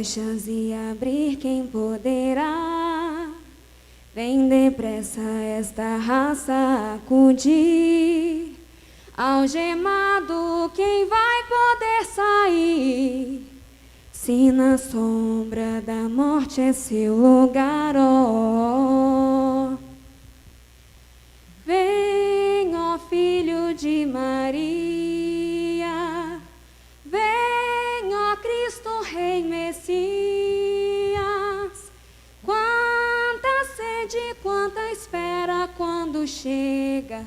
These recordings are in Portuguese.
brechas e abrir quem poderá. Vem depressa esta raça acudir. Algemado, quem vai poder sair? Se na sombra da morte é seu lugar, ó. Vem, ó Filho de Maria, vem, ó Cristo Rei Messias. Quanta sede, quanta espera quando chega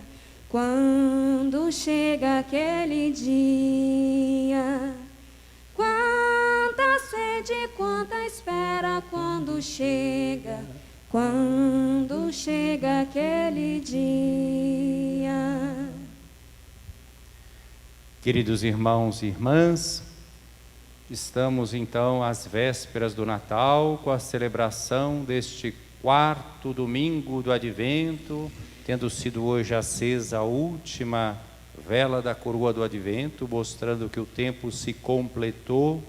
aquele dia. Quanta sede, quanta espera quando chega aquele dia. Queridos irmãos e irmãs, estamos então às vésperas do Natal, com a celebração deste quarto domingo do Advento, tendo sido hoje acesa a última vela da coroa do Advento, mostrando que o tempo se completou.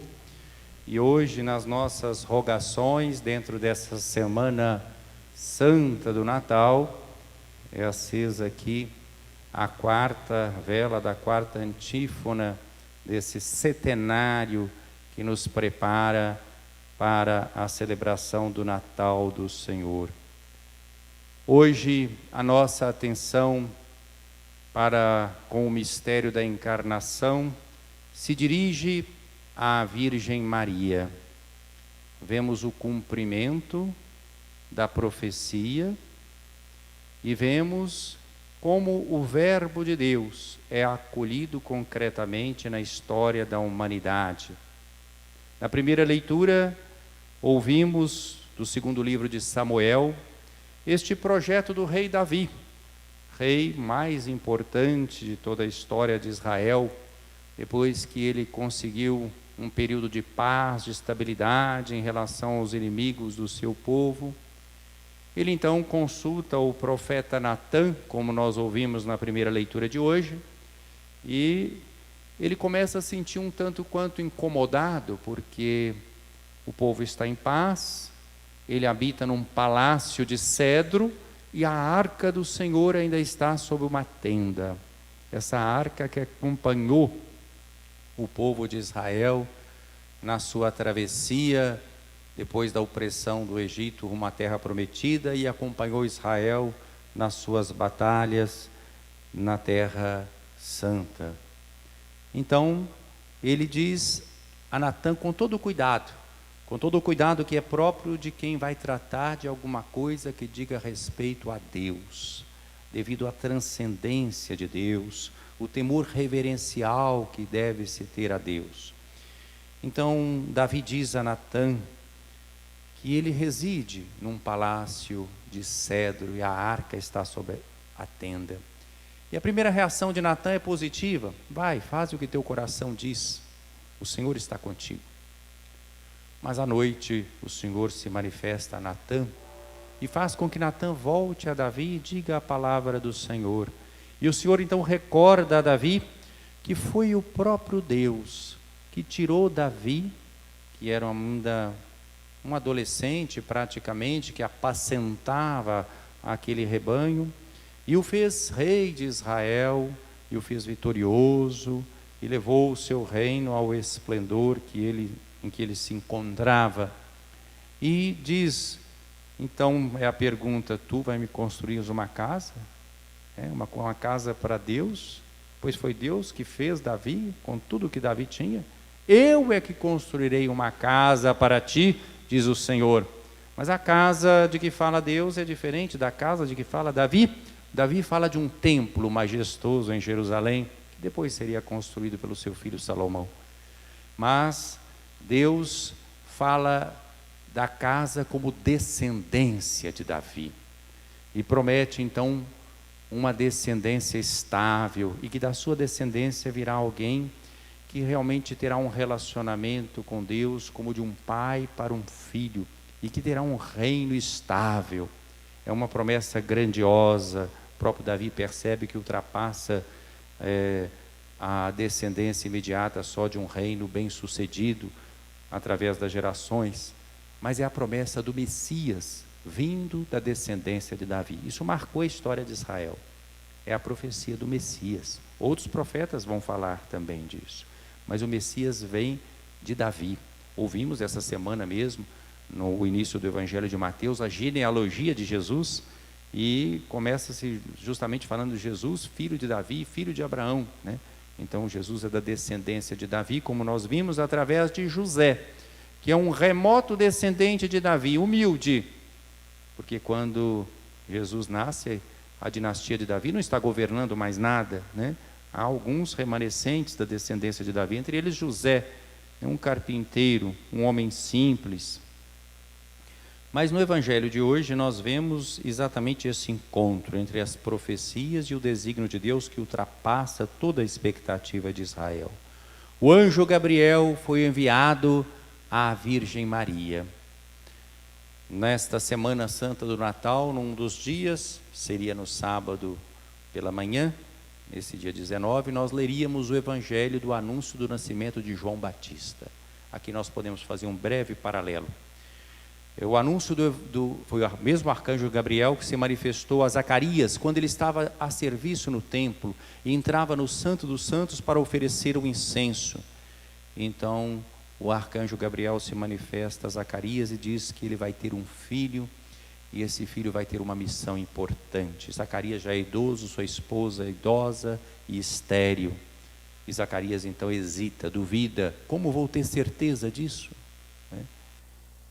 E hoje, nas nossas rogações, dentro dessa semana santa do Natal, é acesa aqui a quarta vela da quarta antífona desse setenário que nos prepara para a celebração do Natal do Senhor. Hoje, a nossa atenção com o mistério da encarnação se dirige à Virgem Maria. Vemos o cumprimento da profecia e vemos como o Verbo de Deus é acolhido concretamente na história da humanidade. Na primeira leitura, ouvimos do segundo livro de Samuel este projeto do rei Davi, rei mais importante de toda a história de Israel, depois que ele conseguiu um período de paz, de estabilidade em relação aos inimigos do seu povo. Ele então consulta o profeta Natã, como nós ouvimos na primeira leitura de hoje, e ele começa a sentir um tanto quanto incomodado, porque o povo está em paz, ele habita num palácio de cedro e a arca do Senhor ainda está sob uma tenda. Essa arca que acompanhou o povo de Israel na sua travessia, depois da opressão do Egito rumo à terra prometida, e acompanhou Israel nas suas batalhas na terra santa. Então, ele diz a Natã com todo o cuidado que é próprio de quem vai tratar de alguma coisa que diga respeito a Deus, devido à transcendência de Deus, o temor reverencial que deve-se ter a Deus. Então, Davi diz a Natã que ele reside num palácio de cedro e a arca está sob a tenda. E a primeira reação de Natã é positiva: vai, faz o que teu coração diz, o Senhor está contigo. Mas à noite o Senhor se manifesta a Natã e faz com que Natã volte a Davi e diga a palavra do Senhor. E o Senhor então recorda a Davi que foi o próprio Deus que tirou Davi, que era ainda um adolescente praticamente, que apacentava aquele rebanho, e o fez rei de Israel, e o fez vitorioso, e levou o seu reino ao esplendor em que ele se encontrava. E diz, então é a pergunta: tu vai me construir uma casa? Uma casa para Deus? Pois foi Deus que fez Davi, com tudo que Davi tinha. Eu é que construirei uma casa para ti, diz o Senhor. Mas a casa de que fala Deus é diferente da casa de que fala Davi. Davi fala de um templo majestoso em Jerusalém, que depois seria construído pelo seu filho Salomão. Mas Deus fala da casa como descendência de Davi. E promete então uma descendência estável, e que da sua descendência virá alguém que realmente terá um relacionamento com Deus como de um pai para um filho, e que terá um reino estável. É uma promessa grandiosa. O próprio Davi percebe que ultrapassa a descendência imediata só de um reino bem sucedido, através das gerações, mas é a promessa do Messias, vindo da descendência de Davi. Isso marcou a história de Israel. É a profecia do Messias. Outros profetas vão falar também disso. Mas o Messias vem de Davi. Ouvimos essa semana mesmo, no início do Evangelho de Mateus, a genealogia de Jesus, e começa-se justamente falando de Jesus, filho de Davi, filho de Abraão, né? Então Jesus é da descendência de Davi, como nós vimos, através de José, que é um remoto descendente de Davi, humilde, porque quando Jesus nasce, a dinastia de Davi não está governando mais nada, né? Há alguns remanescentes da descendência de Davi, entre eles José, um carpinteiro, um homem simples. Mas no Evangelho de hoje nós vemos exatamente esse encontro entre as profecias e o desígnio de Deus que ultrapassa toda a expectativa de Israel. O anjo Gabriel foi enviado à Virgem Maria. Nesta Semana Santa do Natal, num dos dias, seria no sábado pela manhã, nesse dia 19, nós leríamos o Evangelho do anúncio do nascimento de João Batista. Aqui nós podemos fazer um breve paralelo. O anúncio foi o mesmo arcanjo Gabriel que se manifestou a Zacarias quando ele estava a serviço no templo e entrava no Santo dos Santos para oferecer o incenso. Então o arcanjo Gabriel se manifesta a Zacarias e diz que ele vai ter um filho, e esse filho vai ter uma missão importante. Zacarias já é idoso, sua esposa é idosa e estéril. E Zacarias então hesita, duvida: como vou ter certeza disso?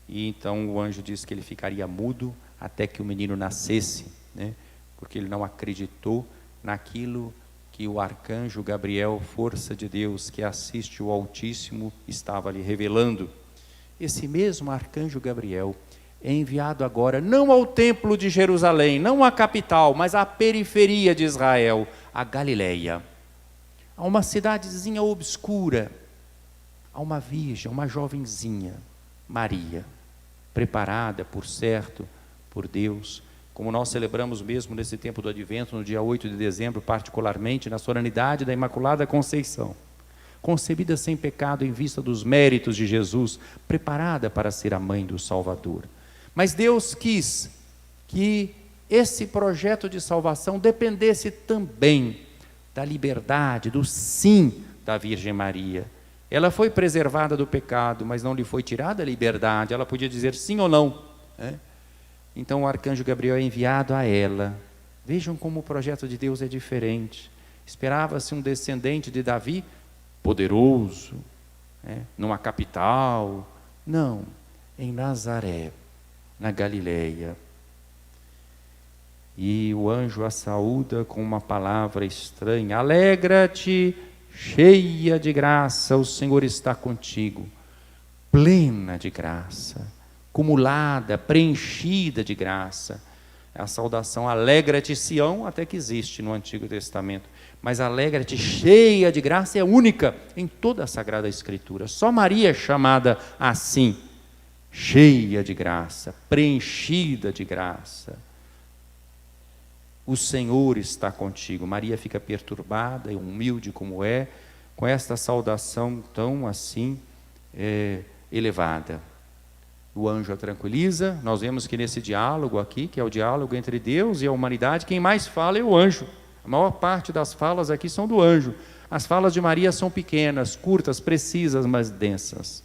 E então o anjo disse que ele ficaria mudo até que o menino nascesse, né? Porque ele não acreditou naquilo que o arcanjo Gabriel, força de Deus, que assiste o Altíssimo, estava lhe revelando. Esse mesmo arcanjo Gabriel é enviado agora não ao templo de Jerusalém, não à capital, mas à periferia de Israel, a Galileia, a uma cidadezinha obscura, a uma virgem, uma jovenzinha, Maria, preparada, por certo, por Deus, como nós celebramos mesmo nesse tempo do Advento, no dia 8 de dezembro, particularmente na solenidade da Imaculada Conceição, concebida sem pecado em vista dos méritos de Jesus, preparada para ser a mãe do Salvador. Mas Deus quis que esse projeto de salvação dependesse também da liberdade, do sim da Virgem Maria. Ela foi preservada do pecado, mas não lhe foi tirada a liberdade, ela podia dizer sim ou não, né? Então o arcanjo Gabriel é enviado a ela. Vejam como o projeto de Deus é diferente. Esperava-se um descendente de Davi, poderoso, né? Numa capital. Não, em Nazaré, na Galileia. E o anjo a saúda com uma palavra estranha: alegra-te, cheia de graça, o Senhor está contigo, plena de graça, cumulada, preenchida de graça. A saudação alegra-te, Sião, até que existe no Antigo Testamento, mas alegra-te, cheia de graça, é única em toda a Sagrada Escritura. Só Maria é chamada assim, cheia de graça, preenchida de graça. O Senhor está contigo. Maria fica perturbada e humilde como é, com esta saudação tão assim elevada. O anjo a tranquiliza. Nós vemos que nesse diálogo aqui, que é o diálogo entre Deus e a humanidade, quem mais fala é o anjo. A maior parte das falas aqui são do anjo. As falas de Maria são pequenas, curtas, precisas, mas densas.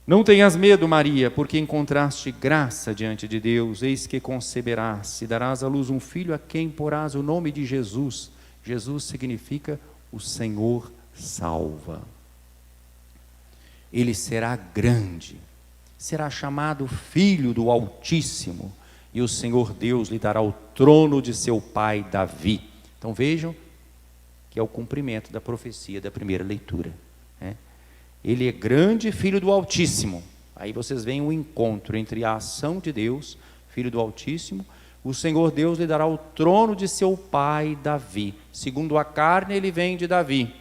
Não tenhas medo, Maria, porque encontraste graça diante de Deus. Eis que conceberás e darás à luz um filho a quem porás o nome de Jesus. Jesus significa o Senhor salva. Ele será grande, será chamado Filho do Altíssimo, e o Senhor Deus lhe dará o trono de seu pai Davi. Então vejam que é o cumprimento da profecia da primeira leitura, né? Ele é grande, Filho do Altíssimo. Aí vocês veem o encontro entre a ação de Deus, Filho do Altíssimo. O Senhor Deus lhe dará o trono de seu pai Davi. Segundo a carne, ele vem de Davi,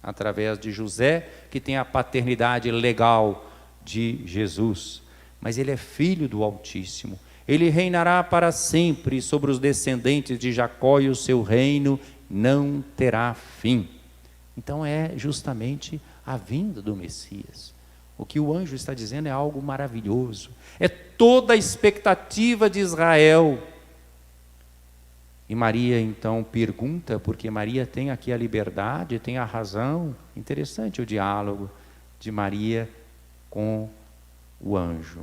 através de José, que tem a paternidade legal de Jesus. Mas ele é Filho do Altíssimo. Ele reinará para sempre sobre os descendentes de Jacó, e o seu reino não terá fim. Então é justamente a vinda do Messias, O que o anjo está dizendo é algo maravilhoso. É toda a expectativa de Israel. E Maria então pergunta, porque Maria tem aqui a liberdade, tem a razão. Interessante o diálogo de Maria com o anjo.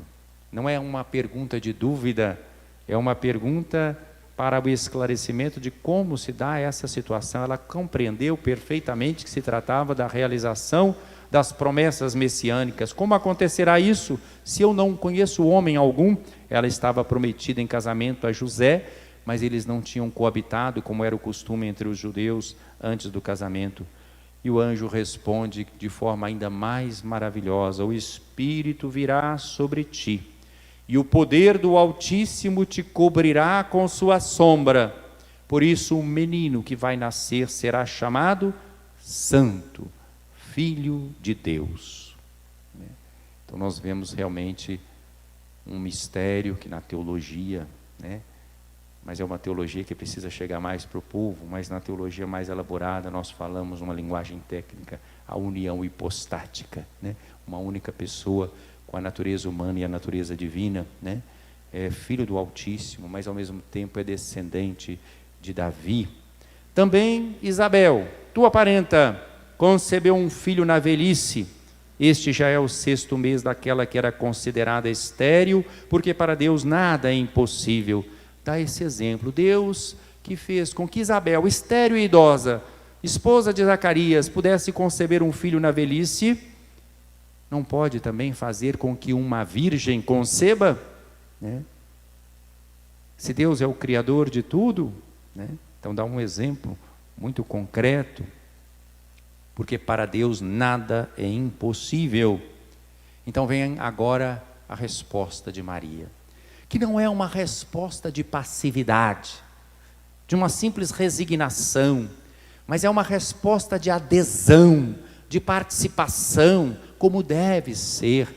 Não é uma pergunta de dúvida, é uma pergunta para o esclarecimento de como se dá essa situação. Ela compreendeu perfeitamente que se tratava da realização das promessas messiânicas. Como acontecerá isso se eu não conheço homem algum? Ela estava prometida em casamento a José, mas eles não tinham coabitado, como era o costume entre os judeus antes do casamento. E o anjo responde de forma ainda mais maravilhosa: o Espírito virá sobre ti, e o poder do Altíssimo te cobrirá com sua sombra. Por isso o menino que vai nascer será chamado Santo, Filho de Deus. Então nós vemos realmente um mistério que na teologia, mas é uma teologia que precisa chegar mais para o povo, mas na teologia mais elaborada nós falamos uma linguagem técnica, a união hipostática, uma única pessoa com a natureza humana e a natureza divina, é filho do Altíssimo, mas ao mesmo tempo é descendente de Davi. Também Isabel, tua parenta, concebeu um filho na velhice. Este já é o 6º mês daquela que era considerada estéril, porque para Deus nada é impossível. Dá esse exemplo. Deus que fez com que Isabel, estéril e idosa, esposa de Zacarias, pudesse conceber um filho na velhice, não pode também fazer com que uma virgem conceba? Se Deus é o Criador de tudo, então dá um exemplo muito concreto, porque para Deus nada é impossível. Então vem agora a resposta de Maria, que não é uma resposta de passividade, de uma simples resignação, mas é uma resposta de adesão, de participação, como deve ser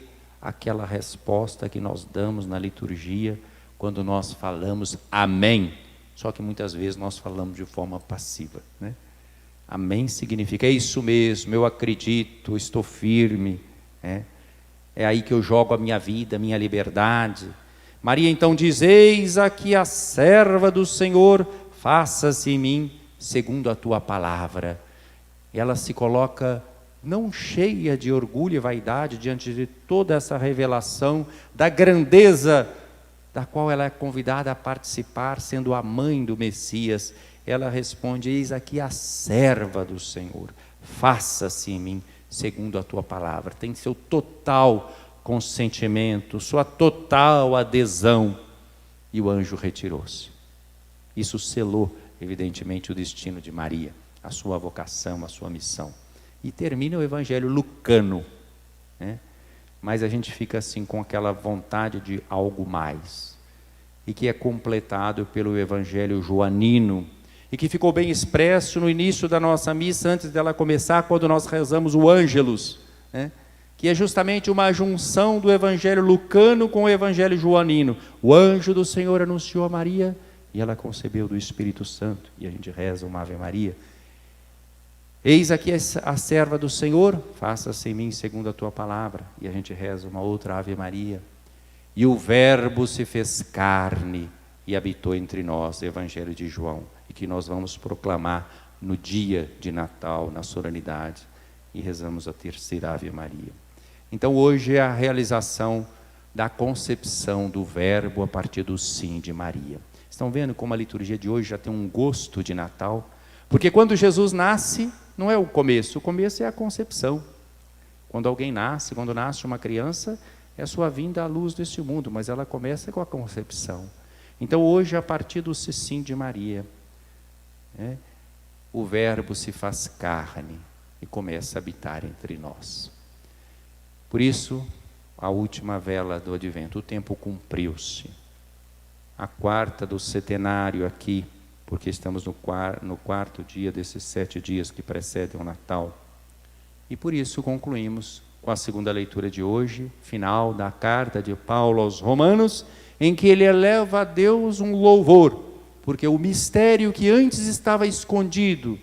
aquela resposta que nós damos na liturgia, quando nós falamos amém, só que muitas vezes nós falamos de forma passiva, Amém significa, é isso mesmo, eu acredito, estou firme, é aí que eu jogo a minha vida, a minha liberdade. Maria então diz: eis aqui a serva do Senhor, faça-se em mim segundo a tua palavra. Ela se coloca não cheia de orgulho e vaidade diante de toda essa revelação da grandeza da qual ela é convidada a participar, sendo a mãe do Messias. Ela responde: eis aqui a serva do Senhor, faça-se em mim segundo a tua palavra. Tem seu total consentimento, sua total adesão. E o anjo retirou-se. Isso selou, evidentemente, o destino de Maria, a sua vocação, a sua missão. E termina o evangelho lucano, mas a gente fica assim com aquela vontade de algo mais, e que é completado pelo evangelho joanino, e que ficou bem expresso no início da nossa missa, antes dela começar, quando nós rezamos o Ângelus, que é justamente uma junção do evangelho lucano com o evangelho joanino. O anjo do Senhor anunciou a Maria, e ela concebeu do Espírito Santo, e a gente reza uma Ave Maria. Eis aqui a serva do Senhor, faça-se em mim segundo a tua palavra, e a gente reza uma outra Ave Maria. E o Verbo se fez carne e habitou entre nós, Evangelho de João, e que nós vamos proclamar no dia de Natal, na solenidade, e rezamos a terceira Ave Maria. Então hoje é a realização da concepção do Verbo a partir do sim de Maria. Estão vendo como a liturgia de hoje já tem um gosto de Natal? Porque quando Jesus nasce, não é o começo é a concepção. Quando alguém nasce, quando nasce uma criança, é a sua vinda à luz deste mundo, mas ela começa com a concepção. Então hoje, a partir do sim de Maria, o Verbo se faz carne e começa a habitar entre nós. Por isso, a última vela do Advento, o tempo cumpriu-se. A quarta do setenário aqui, porque estamos no quarto dia desses 7 dias que precedem o Natal. E por isso concluímos com a segunda leitura de hoje, final da carta de Paulo aos Romanos, em que ele eleva a Deus um louvor, porque o mistério que antes estava escondido,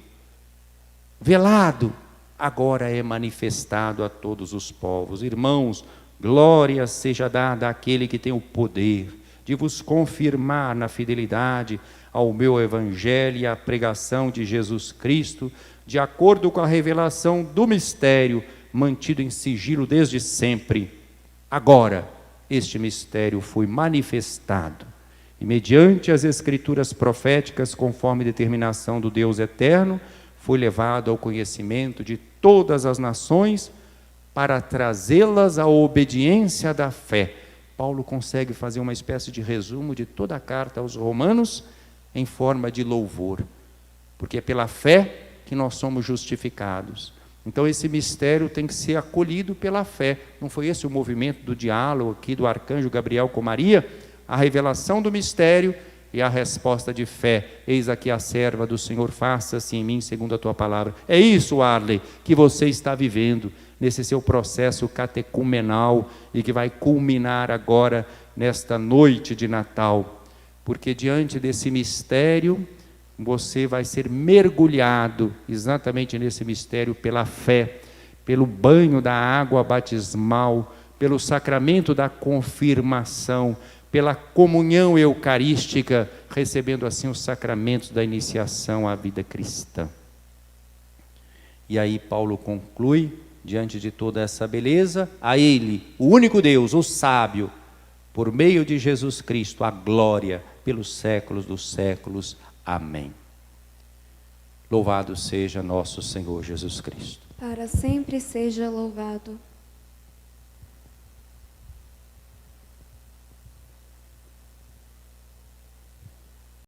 velado, agora é manifestado a todos os povos. Irmãos, glória seja dada àquele que tem o poder de vos confirmar na fidelidade ao meu evangelho e à pregação de Jesus Cristo, de acordo com a revelação do mistério, mantido em sigilo desde sempre. Agora, este mistério foi manifestado, e mediante as escrituras proféticas, conforme determinação do Deus eterno, foi levado ao conhecimento de todas as nações, para trazê-las à obediência da fé. Paulo consegue fazer uma espécie de resumo de toda a carta aos Romanos, em forma de louvor, porque é pela fé que nós somos justificados. Então esse mistério tem que ser acolhido pela fé. Não foi esse o movimento do diálogo aqui do arcanjo Gabriel com Maria? A revelação do mistério e a resposta de fé. Eis aqui a serva do Senhor, faça-se em mim segundo a tua palavra. É isso, Arley, que você está vivendo nesse seu processo catecumenal e que vai culminar agora nesta noite de Natal. Porque diante desse mistério, você vai ser mergulhado exatamente nesse mistério pela fé, pelo banho da água batismal, pelo sacramento da confirmação, pela comunhão eucarística, recebendo assim os sacramentos da iniciação à vida cristã. E aí Paulo conclui, diante de toda essa beleza, a Ele, o único Deus, o sábio, por meio de Jesus Cristo, a glória pelos séculos dos séculos. Amém. Louvado seja nosso Senhor Jesus Cristo. Para sempre seja louvado.